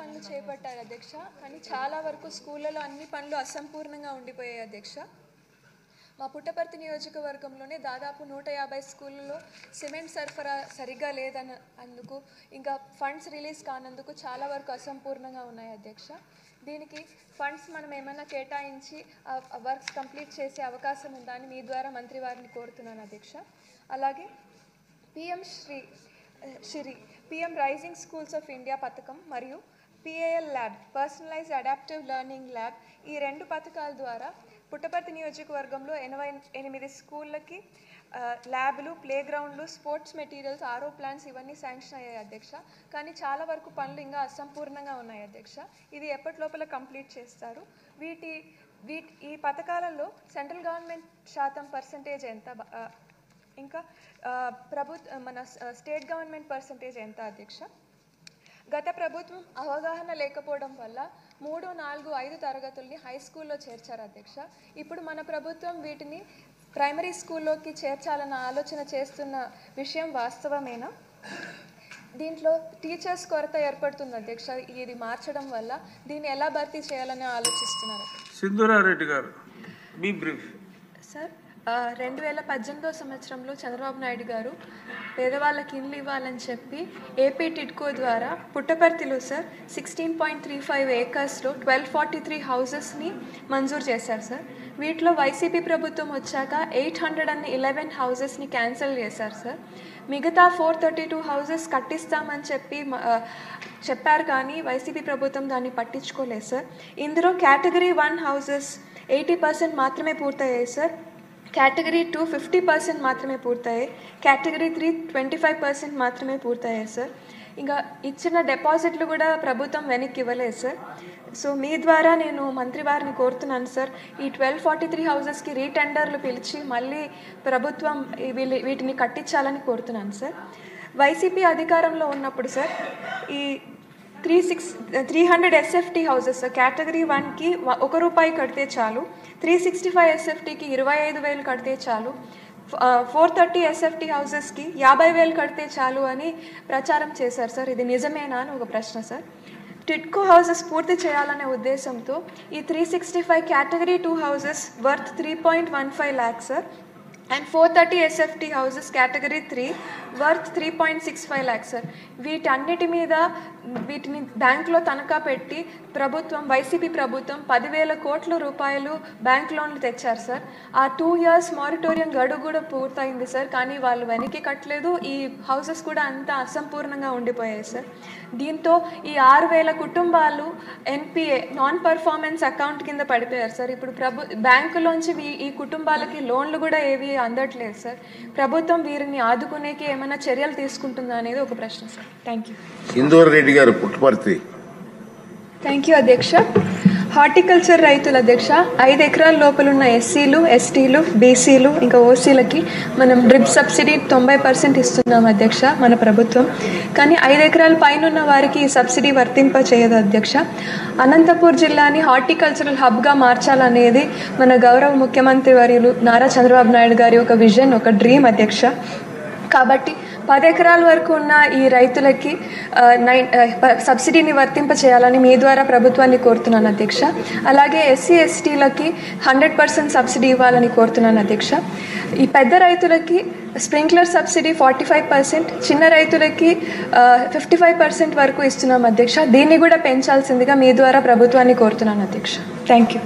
పనులు చేపట్టారు అధ్యక్ష. కానీ చాలా వరకు స్కూళ్ళలో అన్ని పనులు అసంపూర్ణంగా ఉండిపోయాయి అధ్యక్ష. మా పుట్టపర్తి నియోజకవర్గంలోనే దాదాపు 150 స్కూళ్ళలో సిమెంట్ సరఫరా సరిగ్గా లేదన్నందుకు, ఇంకా ఫండ్స్ రిలీజ్ కానందుకు చాలా వరకు అసంపూర్ణంగా ఉన్నాయి అధ్యక్ష. దీనికి ఫండ్స్ మనం ఏమైనా కేటాయించి వర్క్స్ కంప్లీట్ చేసే అవకాశం ఉందా అని మీ ద్వారా మంత్రి వారిని కోరుతున్నాను అధ్యక్ష. అలాగే PM rising schools of India పథకం మరియు PAL lab, personalized adaptive learning lab, ఈ 2 పథకాల ద్వారా పుట్టపర్తి నియోజకవర్గంలో 88 స్కూళ్ళకి ల్యాబ్లు, ప్లే గ్రౌండ్లు, స్పోర్ట్స్ మెటీరియల్స్, ఆర్ఓ ప్లాంట్స్ ఇవన్నీ శాంక్షన్ అయ్యాయి అధ్యక్ష. కానీ చాలా వరకు పనులు ఇంకా అసంపూర్ణంగా ఉన్నాయి అధ్యక్ష. ఇది ఎప్పటి లోపల కంప్లీట్ చేస్తారు? ఈ పథకాలలో సెంట్రల్ గవర్నమెంట్ శాతం పర్సంటేజ్ ఎంత, ఇంకా మన స్టేట్ గవర్నమెంట్ పర్సంటేజ్ ఎంత అధ్యక్ష? గత ప్రభుత్వం అవగాహన లేకపోవడం వల్ల 3, 4, 5 తరగతుల్ని హై స్కూల్లో చేర్చారు అధ్యక్ష. ఇప్పుడు మన ప్రభుత్వం వీటిని ప్రైమరీ స్కూల్లోకి చేర్చాలన్న ఆలోచన చేస్తున్న విషయం వాస్తవమేనా? దీంట్లో టీచర్స్ కొరత ఏర్పడుతుంది అధ్యక్ష. ఇది మార్చడం వల్ల దీన్ని ఎలా భర్తీ చేయాలని ఆలోచిస్తున్నారు? సింధూరారెడ్డి గారు, బీ బ్రీఫ్. సార్, 2018 సంవత్సరంలో చంద్రబాబు నాయుడు గారు పేదవాళ్ళకి ఇల్లు ఇవ్వాలని చెప్పి ఏపీ టిడ్కో ద్వారా పుట్టపర్తిలో సార్ 16.35 ఏకర్స్లో 1243 హౌసెస్ని మంజూరు చేశారు సార్. వీటిలో వైసీపీ ప్రభుత్వం వచ్చాక 811 హౌసెస్ని క్యాన్సిల్ చేశారు సార్. మిగతా 432 హౌసెస్ కట్టిస్తామని చెప్పారు, కానీ వైసీపీ ప్రభుత్వం దాన్ని పట్టించుకోలేదు సార్. ఇందులో కేటగిరీ 1 హౌసెస్ 80% మాత్రమే పూర్తయ్యాయి సార్. కేటగిరీ 2 50% మాత్రమే పూర్తయ్యాయి. కేటగిరీ 3 25% మాత్రమే పూర్తయ్యాయి సార్. ఇంకా ఇచ్చిన డిపాజిట్లు కూడా ప్రభుత్వం వెనక్కి ఇవ్వలేదు సార్. సో మీ ద్వారా నేను మంత్రి వారిని కోరుతున్నాను సార్, ఈ 1243 హౌసెస్కి రీటెండర్లు పిలిచి మళ్ళీ ప్రభుత్వం వీటిని కట్టించాలని కోరుతున్నాను సార్. వైసీపీ అధికారంలో ఉన్నప్పుడు సార్ ఈ 300 ఎస్ఎఫ్టీ హౌసెస్ కేటగిరీ 1కి ₹1 కడితే చాలు, 365 ఎస్ఎఫ్టీకి 25,000 కడితే చాలు, 430 ఎస్ఎఫ్టీ హౌసెస్కి 50,000 కడితే చాలు అని ప్రచారం చేశారు సార్. ఇది నిజమేనా అని ఒక ప్రశ్న సార్. టిడ్కో హౌసెస్ పూర్తి చేయాలనే ఉద్దేశంతో ఈ 365 category 2 houses worth 3.15 lakhs sir, and 430 SFT houses category 3 worth 3.65 lakhs sir. వీటన్నిటి మీద వీటిని బ్యాంకులో తనఖా పెట్టి వైసీపీ ప్రభుత్వం 10,000 కోట్ల రూపాయలు బ్యాంక్ లోన్లు తెచ్చారు సార్. ఆ 2 years మారిటోరియం గడువు కూడా పూర్తయింది సార్, కానీ వాళ్ళు వెనక్కి కట్టలేదు. ఈ హౌసెస్ కూడా అంతా అసంపూర్ణంగా ఉండిపోయాయి సార్. దీంతో ఈ 6,000 కుటుంబాలు ఎన్పిఏ, నాన్ పర్ఫార్మెన్స్ అకౌంట్ కింద పడిపోయారు సార్. ఇప్పుడు బ్యాంకులోంచి ఈ కుటుంబాలకి లోన్లు కూడా ఏవి అందట్లేదు సార్. ప్రభుత్వం వీరిని ఆదుకునేకి ఏమైనా చర్యలు తీసుకుంటుందా అనేది ఒక ప్రశ్న సార్. Thank you. సింధూరారెడ్డి గారు, పుట్టపర్తి. థ్యాంక్ యూ అధ్యక్ష. హార్టికల్చర్ రైతుల అధ్యక్ష 5 ఎకరాల లోపలున్న ఎస్సీలు, ఎస్టీలు, బీసీలు ఇంకా ఓసీలకి మనం డ్రిప్ సబ్సిడీ 90% ఇస్తున్నాం అధ్యక్ష మన ప్రభుత్వం. కానీ 5 ఎకరాల పైన ఉన్న వారికి ఈ సబ్సిడీ వర్తింప చేయదు అధ్యక్ష. అనంతపూర్ జిల్లాని హార్టికల్చరల్ హబ్గా మార్చాలనేది మన గౌరవ ముఖ్యమంత్రి వర్యులు నారా చంద్రబాబు నాయుడు గారి ఒక విజన్, ఒక డ్రీమ్ అధ్యక్ష. కాబట్టి 10 ఎకరాల వరకు ఉన్న ఈ రైతులకి సబ్సిడీని వర్తింప చేయాలని మీ ద్వారా ప్రభుత్వాన్ని కోరుతున్నాను అధ్యక్ష. అలాగే ఎస్సీ ఎస్టీలకి 100% సబ్సిడీ ఇవ్వాలని కోరుతున్నాను అధ్యక్ష. ఈ పెద్ద రైతులకి స్ప్రింక్లర్ సబ్సిడీ 45%, చిన్న రైతులకి 55% వరకు ఇస్తున్నాం అధ్యక్ష. దీన్ని కూడా పెంచాల్సిందిగా మీ ద్వారా ప్రభుత్వాన్ని కోరుతున్నాను అధ్యక్ష. Thank you.